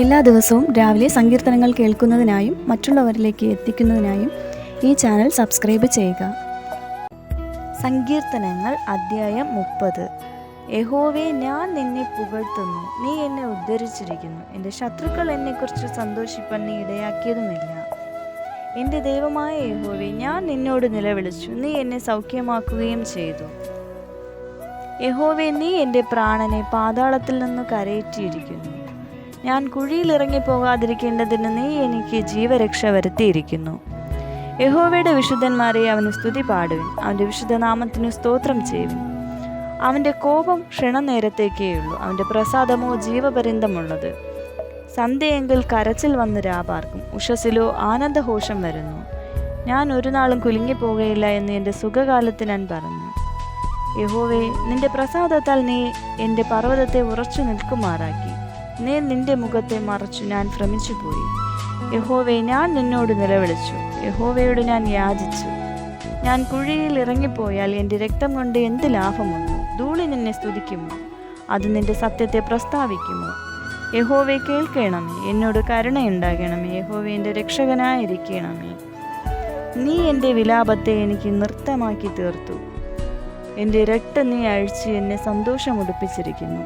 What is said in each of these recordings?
എല്ലാ ദിവസവും രാവിലെ സങ്കീർത്തനങ്ങൾ കേൾക്കുന്നതിനായും മറ്റുള്ളവരിലേക്ക് എത്തിക്കുന്നതിനായും ഈ ചാനൽ സബ്സ്ക്രൈബ് ചെയ്യുക. സങ്കീർത്തനങ്ങൾ അദ്ധ്യായം 30. യഹോവേ, ഞാൻ നിന്നെ പുകഴ്ത്തുന്നു, നീ എന്നെ ഉദ്ധരിച്ചിരിക്കുന്നു. എൻ്റെ ശത്രുക്കൾ എന്നെക്കുറിച്ച് സന്തോഷിപ്പാൻ നീ ഇടയാക്കിയതുമില്ല. എൻ്റെ ദൈവമായ യഹോവേ, ഞാൻ നിന്നോട് നിലവിളിച്ചു, നീ എന്നെ സൗഖ്യമാക്കുകയും ചെയ്തു. യഹോവേ, നീ എൻ്റെ പ്രാണനെ പാതാളത്തിൽ നിന്ന് കരയേറ്റിയിരിക്കുന്നു. ഞാൻ കുഴിയിൽ ഇറങ്ങിപ്പോകാതിരിക്കേണ്ടതിന് നീ എനിക്ക് ജീവരക്ഷ വരുത്തിയിരിക്കുന്നു. യഹോവയുടെ വിശുദ്ധന്മാരെ അവന് സ്തുതി പാടുവിൻ, അവൻ്റെ വിശുദ്ധനാമത്തിനു സ്തോത്രം ചെയ്യുവിൻ. അവൻ്റെ കോപം ക്ഷണനേരത്തേക്കേയുള്ളൂ, അവൻ്റെ പ്രസാദമോ ജീവപര്യന്തമുള്ളത്. സന്ധ്യയെങ്കിൽ കരച്ചിൽ വന്ന് രാപാർക്കും, ഉഷസ്സിലോ ആനന്ദഘോഷം വരുന്നു. ഞാൻ ഒരു നാളും കുലുങ്ങിപ്പോകുകയില്ല എന്ന് എൻ്റെ സുഖകാലത്ത് ഞാൻ പറഞ്ഞു. യഹോവേ, നിന്റെ പ്രസാദത്താൽ നീ എൻ്റെ പർവ്വതത്തെ ഉറച്ചു നിൽക്കുമാറാക്കി. നീ നിന്റെ മുഖത്തെ മറച്ചു ഞാൻ ഭ്രമിച്ചുപോയി. യഹോവേ, ഞാൻ നിന്നോട് നിലവിളിച്ചു, യഹോവയോട് ഞാൻ യാചിച്ചു. ഞാൻ കുഴിയിൽ ഇറങ്ങിപ്പോയാൽ എൻ്റെ രക്തം കൊണ്ട് എന്ത് ലാഭമുണ്ട്? ധൂളി നിന്നെ സ്തുതിക്കുമോ? അത് നിന്റെ സത്യത്തെ പ്രസ്താവിക്കുമോ? യഹോവേ, കേൾക്കണമേ, എന്നോട് കരുണയുണ്ടാകണമേ. യഹോവേ, എൻ്റെ രക്ഷകനായിരിക്കണമേ. നീ എൻ്റെ വിലാപത്തെ എനിക്ക് നൃത്തമാക്കി തീർത്തു. എൻ്റെ രക്തം നീ അഴിച്ച് എന്നെ സന്തോഷമുടുപ്പിച്ചിരിക്കുന്നു.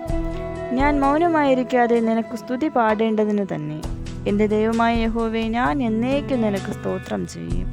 ഞാൻ മൗനമായിരിക്കാതെ നിനക്ക് സ്തുതി പാടേണ്ടതിന് തന്നെ. എൻ്റെ ദൈവമായ യഹോവേ, ഞാൻ എന്നേക്കും നിനക്ക് സ്തോത്രം ചെയ്യും.